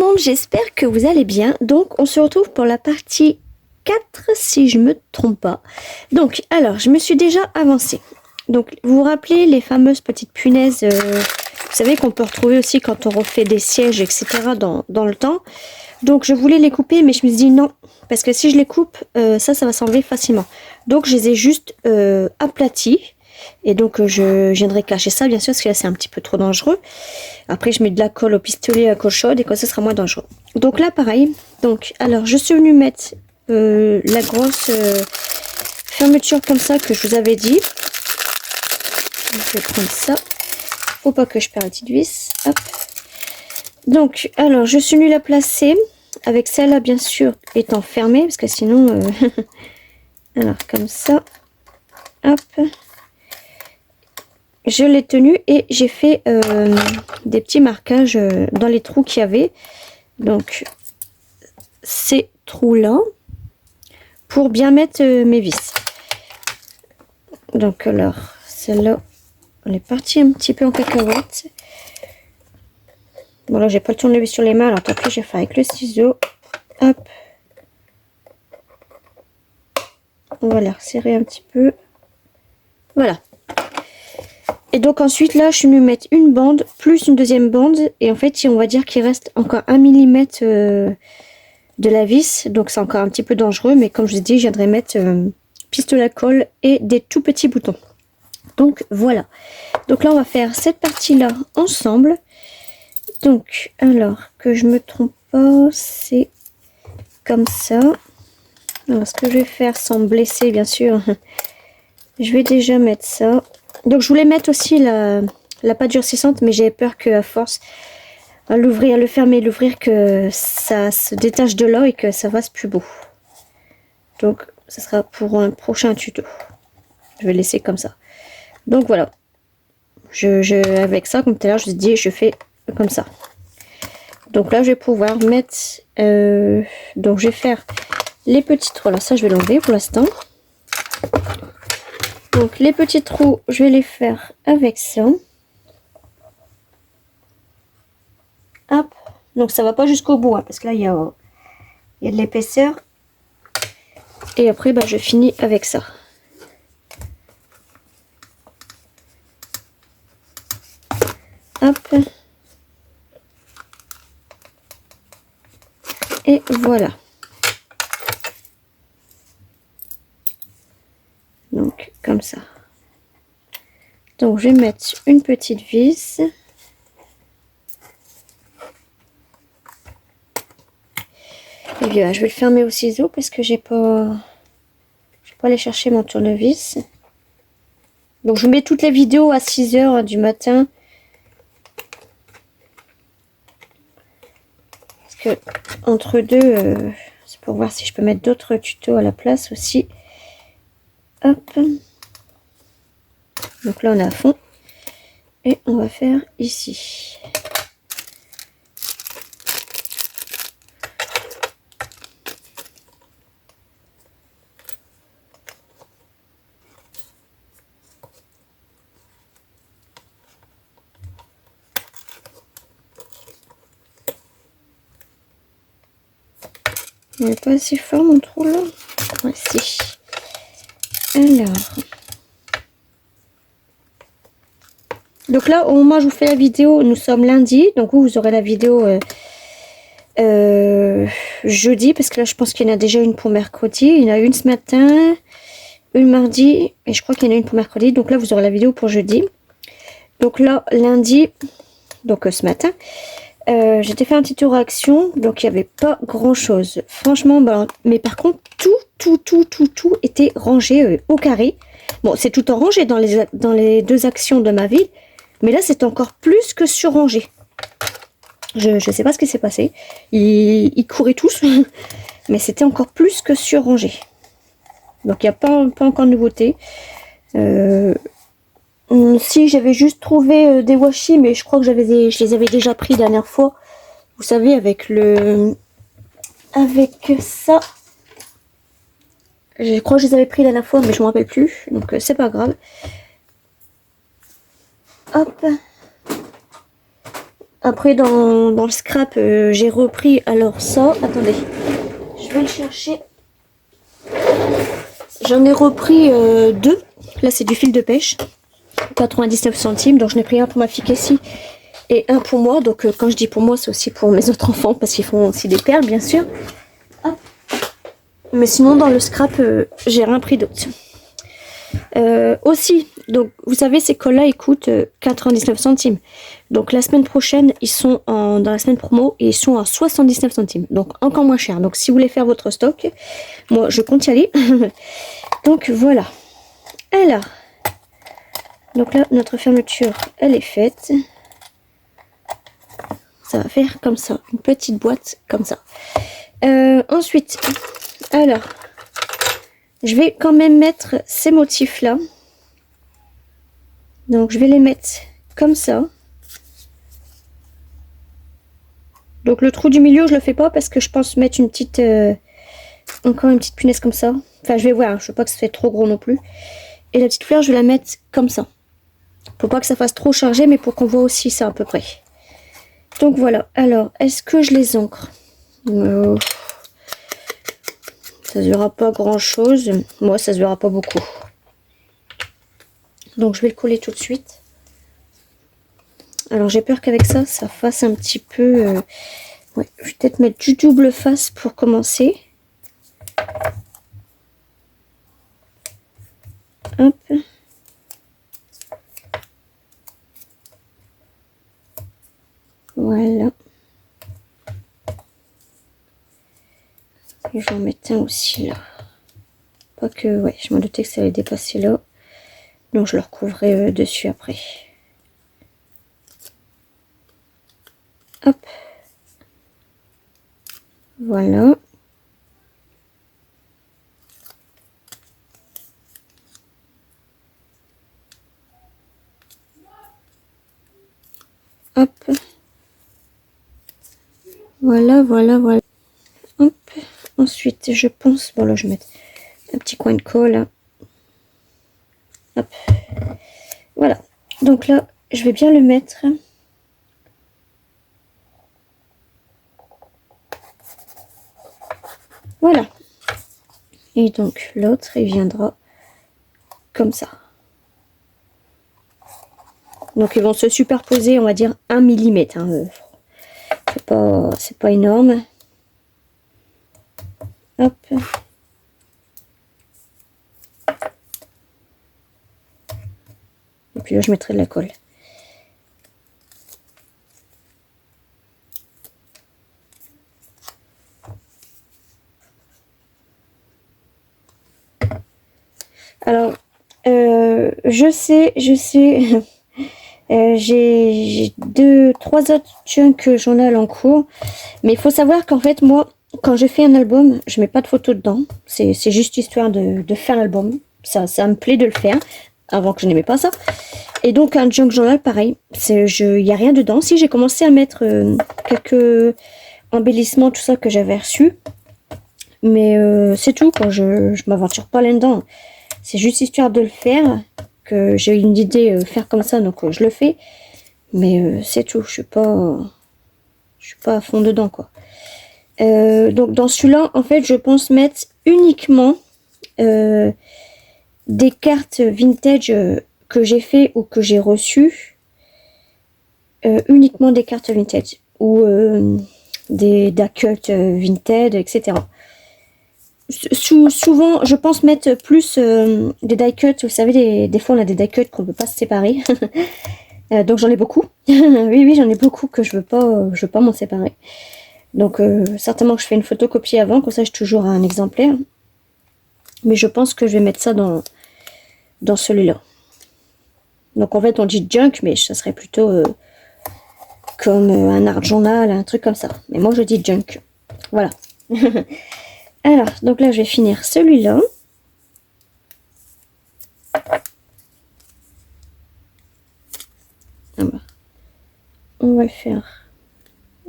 monde, j'espère que vous allez bien. Donc on se retrouve pour la partie 4 si je me trompe pas. Donc alors je me suis déjà avancée. Donc vous vous rappelez les fameuses petites punaises, vous savez qu'on peut retrouver aussi quand on refait des sièges etc. dans le temps. Donc je voulais les couper mais je me suis dit non. Parce que si je les coupe, ça va s'enlever facilement. Donc je les ai juste aplatis. Et donc je viendrai cacher ça bien sûr parce que là c'est un petit peu trop dangereux. Après je mets de la colle au pistolet à colle chaude et comme ça sera moins dangereux. Donc là pareil. Donc alors je suis venue mettre la grosse fermeture comme ça que je vous avais dit. Je vais prendre ça. Faut pas que je perde la petite vis. Hop. Donc alors je suis venue la placer avec celle-là bien sûr étant fermée parce que sinon alors comme ça. Hop. Je l'ai tenue et j'ai fait des petits marquages dans les trous qu'il y avait. Donc, ces trous-là, pour bien mettre mes vis. Donc, alors, celle-là, on est parti un petit peu en cacahuète. Bon, là, j'ai pas le tournevis sur les mains, alors tant pis, je vais faire avec le ciseau. Hop. On va la resserrer un petit peu. Voilà. Et donc ensuite là je suis venue mettre une bande plus une deuxième bande et en fait on va dire qu'il reste encore 1 mm de la vis, donc c'est encore un petit peu dangereux mais comme je vous ai dit je viendrai mettre pistolet à colle et des tout petits boutons. Donc voilà, donc là on va faire cette partie là ensemble. Donc alors que je me trompe pas, c'est comme ça. Alors ce que je vais faire sans me blesser bien sûr, je vais déjà mettre ça. Donc je voulais mettre aussi la pâte durcissante mais j'avais peur qu'à force à l'ouvrir, le fermer, l'ouvrir que ça se détache de là et que ça fasse plus beau. Donc ça sera pour un prochain tuto. Je vais laisser comme ça. Donc voilà. Avec ça comme tout à l'heure je vous ai dit je fais comme ça. Donc là je vais pouvoir mettre donc je vais faire les petits trous. Alors ça je vais l'enlever pour l'instant. Donc les petits trous, je vais les faire avec ça. Hop. Donc ça va pas jusqu'au bout, hein, parce que là il y a de l'épaisseur. Et après je finis avec ça. Hop. Et voilà. Donc comme ça. Donc je vais mettre une petite vis. Et bien je vais le fermer au ciseau parce que je vais pas aller chercher mon tournevis. Donc je mets toutes les vidéos à 6 h du matin. Parce que entre deux, c'est pour voir si je peux mettre d'autres tutos à la place aussi. Hop. Donc là on est à fond. Et on va faire ici. Il n'est pas assez fort mon trou là. Voici. Alors. Donc là, au moment où je vous fais la vidéo, nous sommes lundi. Donc vous aurez la vidéo jeudi. Parce que là, je pense qu'il y en a déjà une pour mercredi. Il y en a une ce matin, une mardi. Et je crois qu'il y en a une pour mercredi. Donc là, vous aurez la vidéo pour jeudi. Donc là, lundi, donc ce matin, j'étais fait un petit tour à Action. Donc il n'y avait pas grand chose. Franchement, mais par contre, tout était rangé au carré. Bon, c'est tout en rangé dans les deux actions de ma ville. Mais là, c'est encore plus que surrangé. Je sais pas ce qui s'est passé. Ils couraient tous. Mais c'était encore plus que surrangé. Donc, il n'y a pas encore de nouveauté. Si, j'avais juste trouvé des washi. Mais je crois que je les avais déjà pris la dernière fois. Vous savez, avec ça. Je crois que je les avais pris la dernière fois. Mais je ne me rappelle plus. Donc, c'est pas grave. Hop. Après, dans le scrap, j'ai repris alors ça. Attendez, je vais le chercher. J'en ai repris deux. Là, c'est du fil de pêche. 99 centimes. Donc, j'en ai pris un pour ma fille Cassie et un pour moi. Donc, quand je dis pour moi, c'est aussi pour mes autres enfants parce qu'ils font aussi des perles, bien sûr. Hop. Mais sinon, dans le scrap, j'ai rien pris d'autre. Aussi, donc vous savez, ces cols-là, ils coûtent 99 centimes. Donc la semaine prochaine, ils sont dans la semaine promo et ils sont à 79 centimes. Donc encore moins cher. Donc si vous voulez faire votre stock, moi je compte y aller. Donc voilà. Alors, donc là, notre fermeture, elle est faite. Ça va faire comme ça, une petite boîte comme ça. Ensuite, alors, je vais quand même mettre ces motifs-là. Donc, je vais les mettre comme ça. Donc, le trou du milieu, je le fais pas parce que je pense mettre une petite... encore une petite punaise comme ça. Enfin, je vais voir, hein, je veux pas que ça fait trop gros non plus. Et la petite fleur, je vais la mettre comme ça. Pour pas que ça fasse trop chargé, mais pour qu'on voit aussi ça à peu près. Donc, voilà. Alors, est-ce que je les encre? Ça se verra pas grand-chose. Moi, ça se verra pas beaucoup. Donc, je vais le coller tout de suite. Alors, j'ai peur qu'avec ça, ça fasse un petit peu... ouais, je vais peut-être mettre du double face pour commencer. Hop. Voilà. Et je vais en mettre un aussi là. Pas que... ouais, je m'en doutais que ça allait dépasser là. Donc, je le recouvrerai dessus après. Hop. Voilà. Hop. Voilà, voilà, voilà. Hop. Ensuite, je pense... bon, là, je vais mettre un petit coin de colle. Hop. Voilà. Donc là, je vais bien le mettre. Voilà. Et donc, l'autre, il viendra comme ça. Donc, ils vont se superposer, on va dire, 1 millimètre. Hein. C'est pas énorme. Hop. Et puis là, je mettrai de la colle. Alors, je sais, j'ai 3 autres junk journal en cours, mais il faut savoir qu'en fait, moi, quand je fais un album, je mets pas de photos dedans. C'est juste histoire de faire l'album. Ça me plaît de le faire, avant que je n'aimais pas ça. Et donc, un junk journal, pareil, il n'y a rien dedans. Si, j'ai commencé à mettre quelques embellissements, tout ça que j'avais reçu. Mais c'est tout, quoi. Je m'aventure pas là-dedans. C'est juste histoire de le faire, que j'ai une idée faire comme ça, donc je le fais. Mais c'est tout, je suis pas à fond dedans, quoi. Donc dans celui-là, en fait, je pense mettre uniquement des cartes vintage que j'ai fait ou que j'ai reçues. Uniquement des cartes vintage ou des Dakult vintage, etc. Souvent, je pense mettre plus des die cuts. Vous savez, des fois, on a des die cuts qu'on ne peut pas se séparer. Donc, j'en ai beaucoup. Oui, j'en ai beaucoup que je veux pas m'en séparer. Donc, certainement que je fais une photocopie avant. Comme ça, j'ai toujours un exemplaire. Mais je pense que je vais mettre ça dans celui-là. Donc, en fait, on dit junk, mais ça serait plutôt comme un art journal, un truc comme ça. Mais moi, je dis junk. Voilà. Alors, donc là, je vais finir celui-là. On va le faire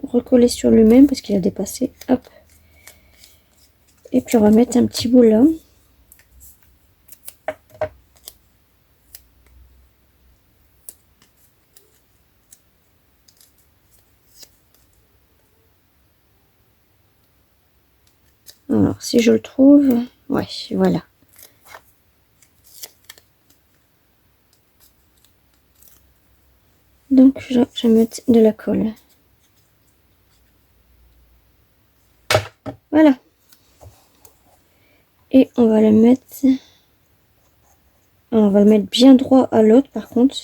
recoller sur lui-même parce qu'il a dépassé. Hop. Et puis, on va mettre un petit bout là. Alors, si je le trouve, ouais, voilà. Donc, je vais mettre de la colle. Voilà. Et on va le mettre... On va le mettre bien droit à l'autre, par contre.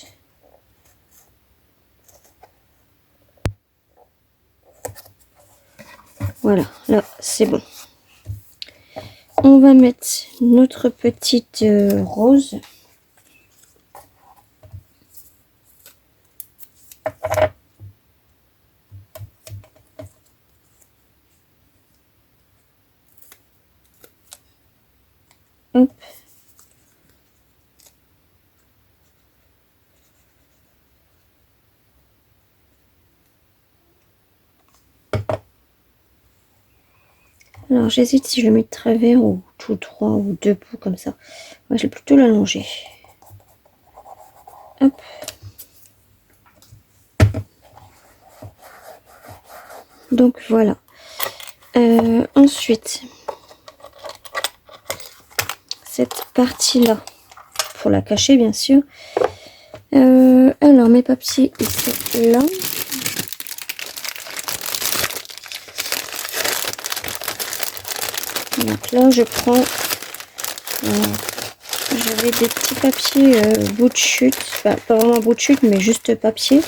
Voilà, là, c'est bon. On va mettre notre petite rose. Hop. Alors, j'hésite si je le mets de travers ou tout droit ou debout comme ça. Moi, je vais plutôt l'allonger. Hop. Donc, voilà. Ensuite, cette partie-là, pour la cacher, bien sûr. Alors, mes papiers, ils sont là. Donc là, je prends... j'avais des petits papiers bout de chute. Enfin, pas vraiment bout de chute, mais juste papier.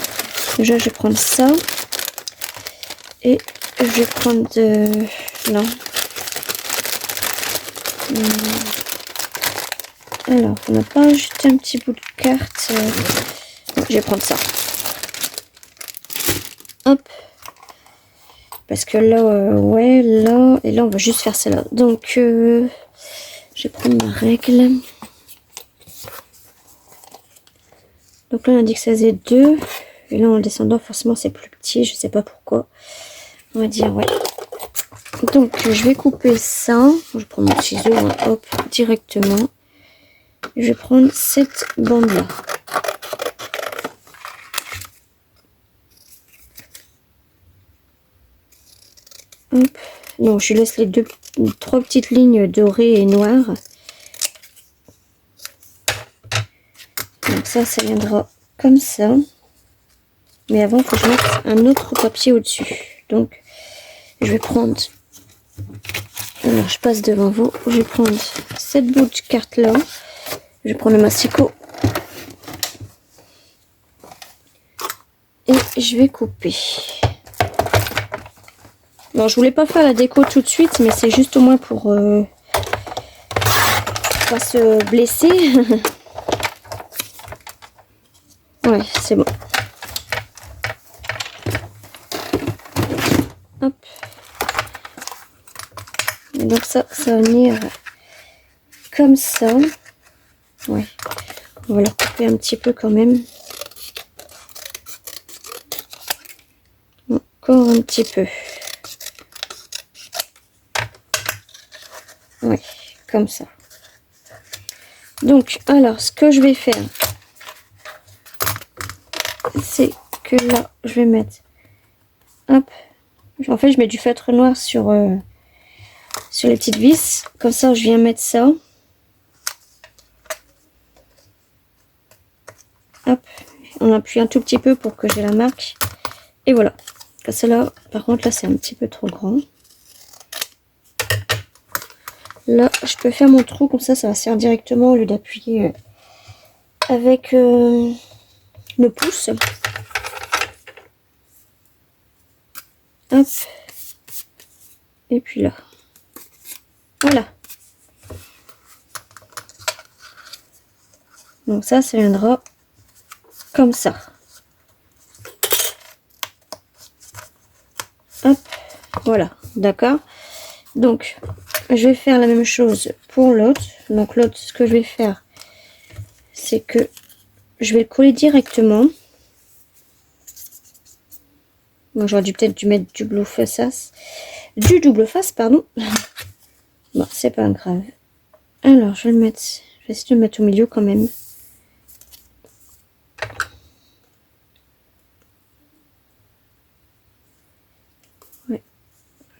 Déjà, je vais prendre ça. Et je vais prendre de... Non. Alors, on n'a pas juste un petit bout de carte. Je vais prendre ça. Hop. Parce que là, ouais, là, et là, on va juste faire celle-là. Donc, je vais prendre ma règle. Donc là, on a dit que ça faisait 2. Et là, en descendant, forcément, c'est plus petit. Je sais pas pourquoi. On va dire, ouais. Donc, je vais couper ça. Je vais prendre mon ciseau, hein, hop, directement. Je vais prendre cette bande-là. Hop. Non, je laisse les trois petites lignes dorées et noires. Donc ça viendra comme ça. Mais avant, il faut que je mette un autre papier au-dessus. Donc, je vais prendre... Alors, je passe devant vous. Je vais prendre cette bout de carte-là. Je vais prendre le massicot. Et je vais couper. Bon, je voulais pas faire la déco tout de suite, mais c'est juste au moins pour pas se blesser. Ouais, c'est bon. Hop. Et donc ça va venir comme ça. Ouais. On va le couper un petit peu quand même. Encore un petit peu. Ouais, comme ça. Donc, alors, ce que je vais faire, c'est que là, je vais mettre... Hop. En fait, je mets du feutre noir sur les petites vis. Comme ça, je viens mettre ça. Hop. On appuie un tout petit peu pour que j'ai la marque. Et voilà. Celle-là, par contre, là, c'est un petit peu trop grand. Là, je peux faire mon trou. Comme ça va se faire directement au lieu d'appuyer avec le pouce. Hop. Et puis là. Voilà. Donc ça viendra comme ça. Hop. Voilà. D'accord. Donc, je vais faire la même chose pour l'autre. Donc l'autre, ce que je vais faire, c'est que je vais le coller directement. Bon, j'aurais peut-être dû mettre du double face. Du double face, pardon. Bon, c'est pas grave. Alors, je vais le mettre. Je vais essayer de le mettre au milieu quand même. Ouais.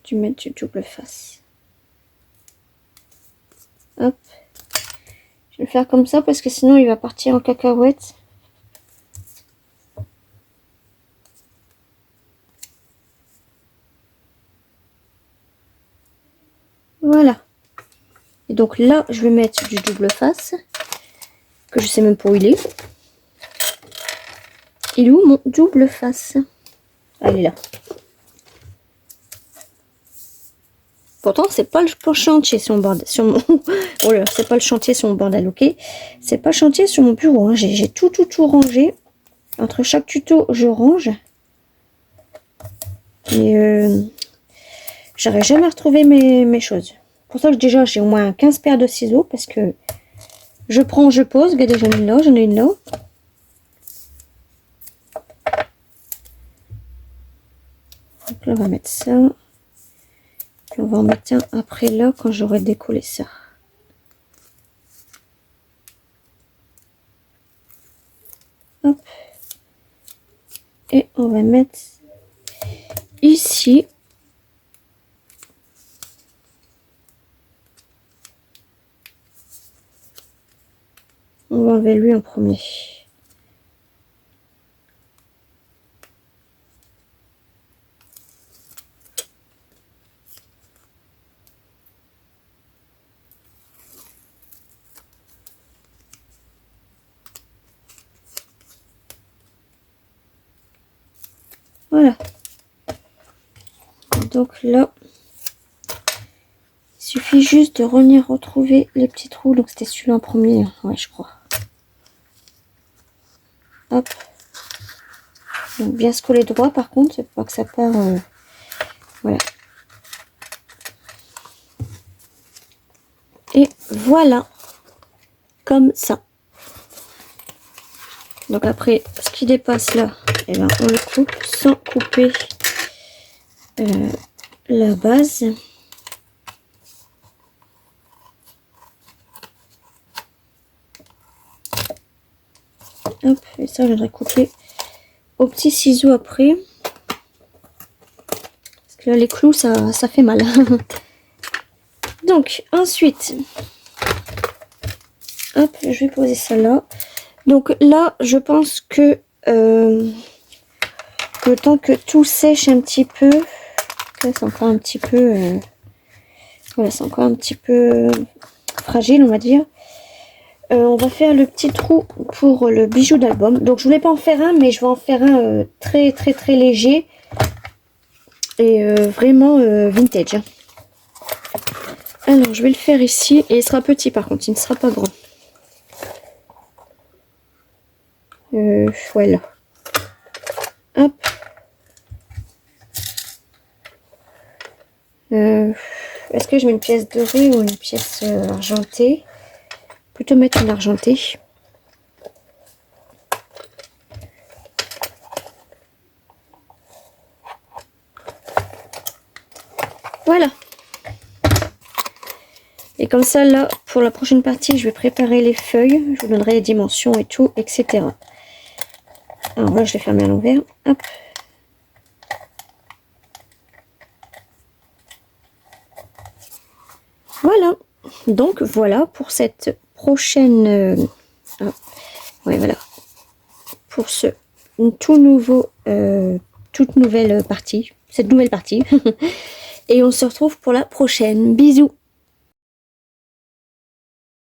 Je vais mettre du double face. Hop. Je vais le faire comme ça parce que sinon il va partir en cacahuète. Voilà. Et donc là, je vais mettre du double face. Que je sais même pas où il est. Il est où mon double face? Ah, il est là. Pourtant, c'est pas le chantier sur mon bordel. Sur mon... oh là, c'est pas le chantier sur mon bordel, ok? C'est pas le chantier sur mon bureau. Hein. J'ai tout rangé. Entre chaque tuto, je range. Et j'aurais jamais retrouvé mes choses. Pour ça que déjà, j'ai au moins 15 paires de ciseaux. Parce que je prends, je pose. Regardez, j'en ai une là, j'en ai une là. Donc là, on va mettre ça. Puis on va en mettre un après là, quand j'aurai décollé ça. Hop. Et on va mettre ici. On va enlever lui en premier. Voilà. Donc là, il suffit juste de revenir retrouver les petits trous. Donc c'était celui-là en premier. Ouais, je crois. Hop. Donc bien se coller droit par contre, c'est pas que ça part. Voilà. Et voilà. Comme ça. Donc après, ce qui dépasse là, eh ben, on le coupe sans couper la base. Hop, et ça, je viendrai couper au petit ciseau après. Parce que là, les clous, ça fait mal. Donc, ensuite, hop, je vais poser ça là. Donc là, je pense que le temps que tout sèche un petit peu, c'est encore un petit peu, voilà, c'est encore un petit peu fragile, on va dire. On va faire le petit trou pour le bijou d'album. Donc je voulais pas en faire un, mais je vais en faire un très léger et vraiment vintage. Alors je vais le faire ici et il sera petit par contre, il ne sera pas grand. Voilà. Hop. Est-ce que je mets une pièce dorée ou une pièce argentée? Plutôt mettre une argentée. Voilà. Et comme ça, là, pour la prochaine partie, je vais préparer les feuilles. Je vous donnerai les dimensions et tout, etc. Alors là, je vais fermer à l'envers. Hop. Voilà. Donc, voilà pour cette prochaine... ouais, voilà. Pour ce tout nouveau... toute nouvelle partie. Cette nouvelle partie. Et on se retrouve pour la prochaine. Bisous.